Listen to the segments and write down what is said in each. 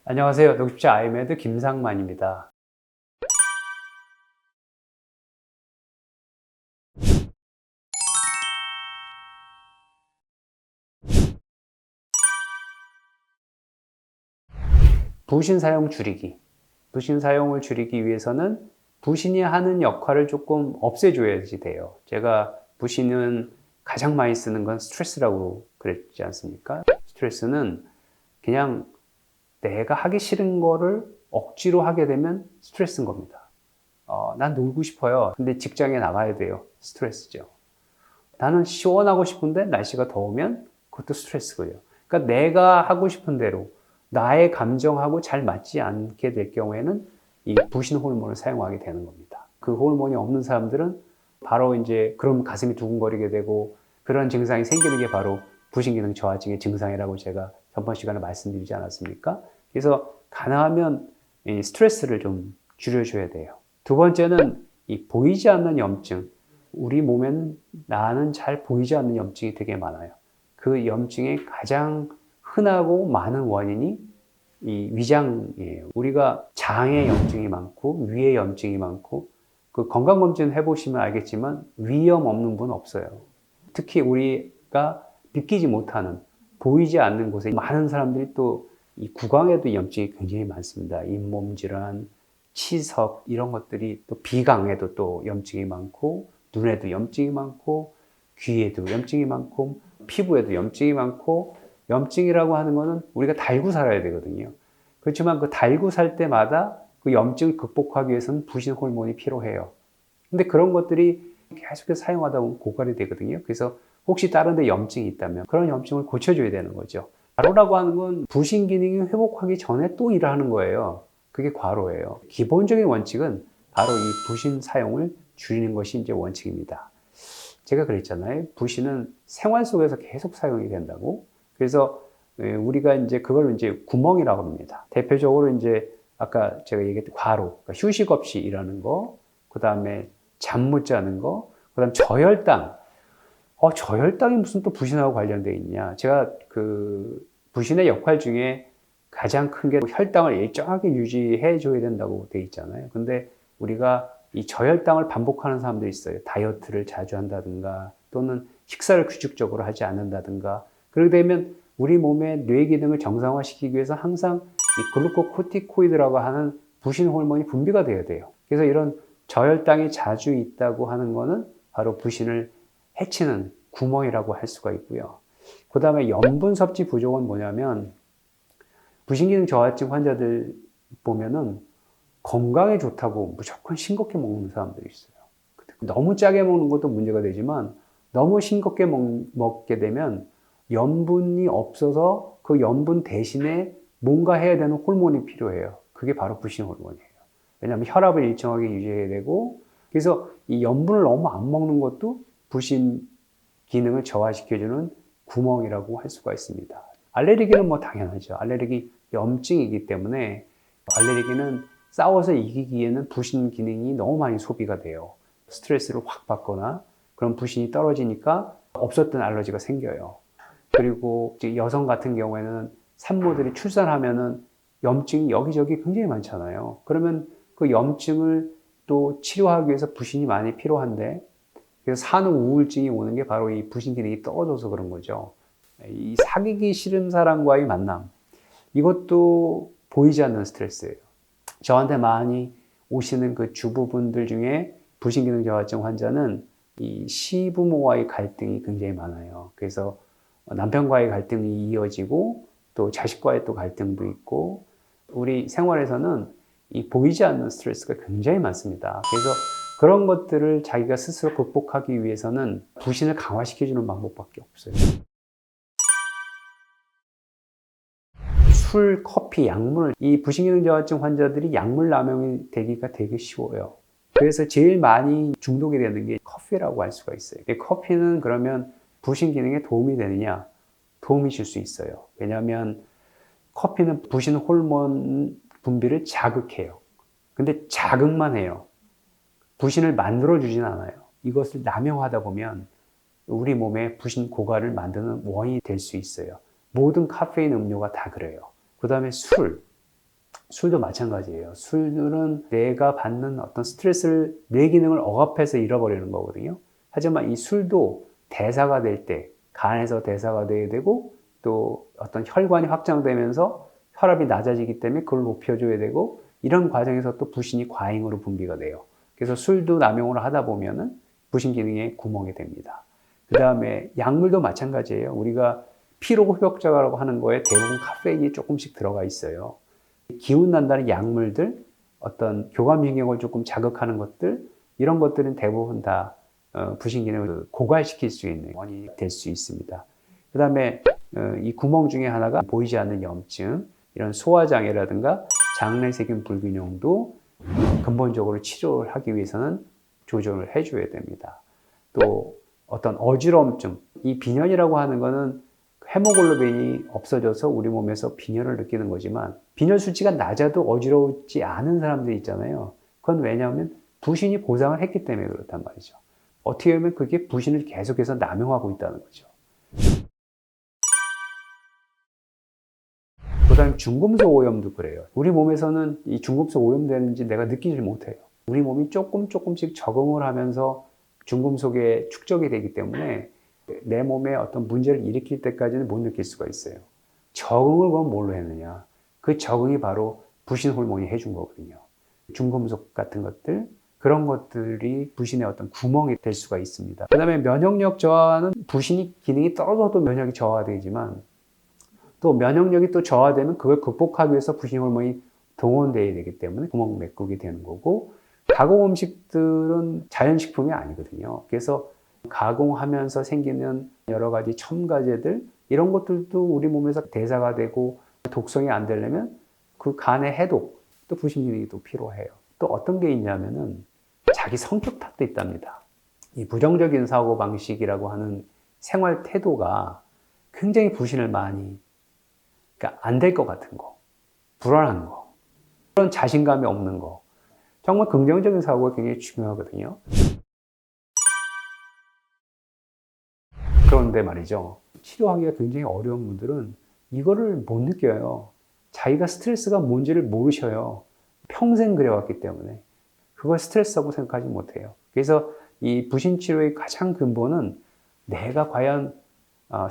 안녕하세요. 녹십자 아이메드 김상만입니다. 부신 사용 줄이기. 부신 사용을 줄이기 위해서는 부신이 하는 역할을 조금 없애줘야지 돼요. 제가 부신은 가장 많이 쓰는 건 스트레스라고 그랬지 않습니까? 스트레스는 그냥 내가 하기 싫은 거를 억지로 하게 되면 스트레스인 겁니다. 난 놀고 싶어요. 근데 직장에 나가야 돼요. 스트레스죠. 나는 시원하고 싶은데 날씨가 더우면 그것도 스트레스고요. 그러니까 내가 하고 싶은 대로 나의 감정하고 잘 맞지 않게 될 경우에는 이 부신 호르몬을 사용하게 되는 겁니다. 그 호르몬이 없는 사람들은 바로 이제 그럼 가슴이 두근거리게 되고 그런 증상이 생기는 게 바로 부신기능 저하증의 증상이라고 제가 전번 시간에 말씀드리지 않았습니까? 그래서 가능하면 이 스트레스를 좀 줄여줘야 돼요. 두 번째는 이 보이지 않는 염증. 우리 몸엔 나는 잘 보이지 않는 염증이 되게 많아요. 그 염증의 가장 흔하고 많은 원인이 이 위장이에요. 우리가 장에 염증이 많고 위에 염증이 많고 그 건강검진 해보시면 알겠지만 위염 없는 분 없어요. 특히 우리가 느끼지 못하는 보이지 않는 곳에 많은 사람들이 또 이 구강에도 염증이 굉장히 많습니다. 잇몸 질환, 치석 이런 것들이 또 비강에도 또 염증이 많고 눈에도 염증이 많고 귀에도 염증이 많고 피부에도 염증이 많고 염증이라고 하는 거는 우리가 달고 살아야 되거든요. 그렇지만 그 달고 살 때마다 그 염증을 극복하기 위해서는 부신 호르몬이 필요해요. 근데 그런 것들이 계속해서 사용하다 보면 고갈이 되거든요. 그래서 혹시 다른 데 염증이 있다면 그런 염증을 고쳐줘야 되는 거죠. 과로라고 하는 건 부신 기능이 회복하기 전에 또 일을 하는 거예요. 그게 과로예요. 기본적인 원칙은 바로 이 부신 사용을 줄이는 것이 이제 원칙입니다. 제가 그랬잖아요. 부신은 생활 속에서 계속 사용이 된다고. 그래서 우리가 이제 그걸 이제 구멍이라고 합니다. 대표적으로 이제 아까 제가 얘기했던 과로, 그러니까 휴식 없이 일하는 거, 그 다음에 잠 못 자는 거, 그 다음 저혈당. 저혈당이 무슨 또 부신하고 관련되어 있냐. 제가 그 부신의 역할 중에 가장 큰 게 혈당을 일정하게 유지해 줘야 된다고 돼 있잖아요. 근데 우리가 이 저혈당을 반복하는 사람들이 있어요. 다이어트를 자주 한다든가 또는 식사를 규칙적으로 하지 않는다든가. 그렇게 되면 우리 몸의 뇌 기능을 정상화시키기 위해서 항상 이 글루코코티코이드라고 하는 부신 호르몬이 분비가 돼야 돼요. 그래서 이런 저혈당이 자주 있다고 하는 거는 바로 부신을 해치는 구멍이라고 할 수가 있고요. 그 다음에 염분 섭취 부족은 뭐냐면 부신기능 저하증 환자들 보면은 건강에 좋다고 무조건 싱겁게 먹는 사람들이 있어요. 너무 짜게 먹는 것도 문제가 되지만 너무 싱겁게 먹게 되면 염분이 없어서 그 염분 대신에 뭔가 해야 되는 호르몬이 필요해요. 그게 바로 부신 호르몬이에요. 왜냐하면 혈압을 일정하게 유지해야 되고 그래서 이 염분을 너무 안 먹는 것도 부신 기능을 저하시켜주는 구멍이라고 할 수가 있습니다. 알레르기는 뭐 당연하죠. 알레르기 염증이기 때문에 알레르기는 싸워서 이기기에는 부신 기능이 너무 많이 소비가 돼요. 스트레스를 확 받거나 그런 부신이 떨어지니까 없었던 알러지가 생겨요. 그리고 여성 같은 경우에는 산모들이 출산하면은 염증이 여기저기 굉장히 많잖아요. 그러면 그 염증을 또 치료하기 위해서 부신이 많이 필요한데 그래서 산후 우울증이 오는 게 바로 이 부신 기능이 떨어져서 그런 거죠. 이 사귀기 싫은 사람과의 만남 이것도 보이지 않는 스트레스예요. 저한테 많이 오시는 그 주부분들 중에 부신기능 저하증 환자는 이 시부모와의 갈등이 굉장히 많아요. 그래서 남편과의 갈등이 이어지고 또 자식과의 또 갈등도 있고 우리 생활에서는 이 보이지 않는 스트레스가 굉장히 많습니다. 그래서 그런 것들을 자기가 스스로 극복하기 위해서는 부신을 강화시켜주는 방법밖에 없어요. 술, 커피, 약물, 이 부신기능 저하증 환자들이 약물 남용이 되기가 되게 쉬워요. 그래서 제일 많이 중독이 되는 게 커피라고 할 수가 있어요. 커피는 그러면 부신 기능에 도움이 되느냐? 도움이 줄 수 있어요. 왜냐하면 커피는 부신 호르몬 분비를 자극해요. 근데 자극만 해요. 부신을 만들어주진 않아요. 이것을 남용하다 보면 우리 몸에 부신 고갈을 만드는 원인이 될 수 있어요. 모든 카페인 음료가 다 그래요. 그 다음에 술. 술도 마찬가지예요. 술은 내가 받는 어떤 스트레스를, 뇌 기능을 억압해서 잃어버리는 거거든요. 하지만 이 술도 대사가 될 때 간에서 대사가 돼야 되고, 또 어떤 혈관이 확장되면서 혈압이 낮아지기 때문에 그걸 높여줘야 되고, 이런 과정에서 또 부신이 과잉으로 분비가 돼요. 그래서 술도 남용을 하다 보면은 부신 기능에 구멍이 됩니다. 그 다음에 약물도 마찬가지예요. 우리가 피로흡역자라고 하는 거에 대부분 카페인이 조금씩 들어가 있어요. 기운 난다는 약물들, 어떤 교감신경을 조금 자극하는 것들, 이런 것들은 대부분 다 부신 기능을 고갈시킬 수 있는 원인이 될 수 있습니다. 그 다음에 이 구멍 중에 하나가 보이지 않는 염증, 이런 소화장애라든가 장내세균 불균형도 근본적으로 치료를 하기 위해서는 조절을 해줘야 됩니다. 또 어떤 어지러움증, 이 빈혈이라고 하는 거는 헤모글로빈이 없어져서 우리 몸에서 빈혈을 느끼는 거지만, 빈혈 수치가 낮아도 어지러우지 않은 사람들이 있잖아요. 그건 왜냐하면 부신이 보상을 했기 때문에 그렇단 말이죠. 어떻게 보면 그게 부신을 계속해서 남용하고 있다는 거죠. 그 다음에 중금속 오염도 그래요. 우리 몸에서는 이 중금속 오염되는지 내가 느끼질 못해요. 우리 몸이 조금씩 적응을 하면서 중금속에 축적이 되기 때문에 내 몸에 어떤 문제를 일으킬 때까지는 못 느낄 수가 있어요. 적응을 그럼 뭘로 했느냐? 그 적응이 바로 부신 호르몬이 해준 거거든요. 중금속 같은 것들, 그런 것들이 부신의 어떤 구멍이 될 수가 있습니다. 그 다음에 면역력 저하는 부신이 기능이 떨어져도 면역이 저하되지만, 또 면역력이 또 저하되면 그걸 극복하기 위해서 부신 호르몬이 동원되어야 되기 때문에 구멍 메꾸게 되는 거고, 가공 음식들은 자연식품이 아니거든요. 그래서 가공하면서 생기는 여러 가지 첨가제들, 이런 것들도 우리 몸에서 대사가 되고 독성이 안 되려면 그 간의 해독, 또 부신 기능이 또 필요해요. 또 어떤 게 있냐면은 자기 성격 탓도 있답니다. 이 부정적인 사고 방식이라고 하는 생활 태도가 굉장히 부신을 많이, 그러니까 안 될 것 같은 거, 불안한 거, 그런 자신감이 없는 거, 정말 긍정적인 사고가 굉장히 중요하거든요. 그런데 말이죠, 치료하기가 굉장히 어려운 분들은 이거를 못 느껴요. 자기가 스트레스가 뭔지를 모르셔요. 평생 그래왔기 때문에 그걸 스트레스라고 생각하지 못해요. 그래서 이 부신 치료의 가장 근본은 내가 과연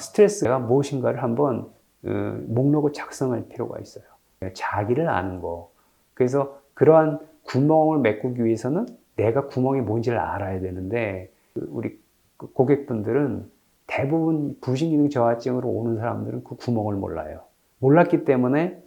스트레스가 무엇인가를 한번 목록을 작성할 필요가 있어요. 자기를 아는 거. 그래서 그러한 구멍을 메꾸기 위해서는 내가 구멍이 뭔지를 알아야 되는데, 우리 고객분들은 대부분 부신기능 저하증으로 오는 사람들은 그 구멍을 몰라요. 몰랐기 때문에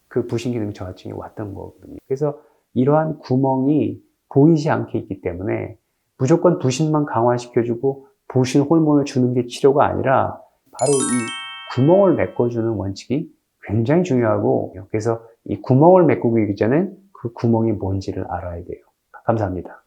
그 부신기능 저하증이 왔던 거거든요. 그래서 이러한 구멍이 보이지 않게 있기 때문에 무조건 부신만 강화시켜주고 부신 호르몬을 주는 게 치료가 아니라 바로 이 구멍을 메꿔주는 원칙이 굉장히 중요하고, 그래서 이 구멍을 메꾸기 전에 그 구멍이 뭔지를 알아야 돼요. 감사합니다.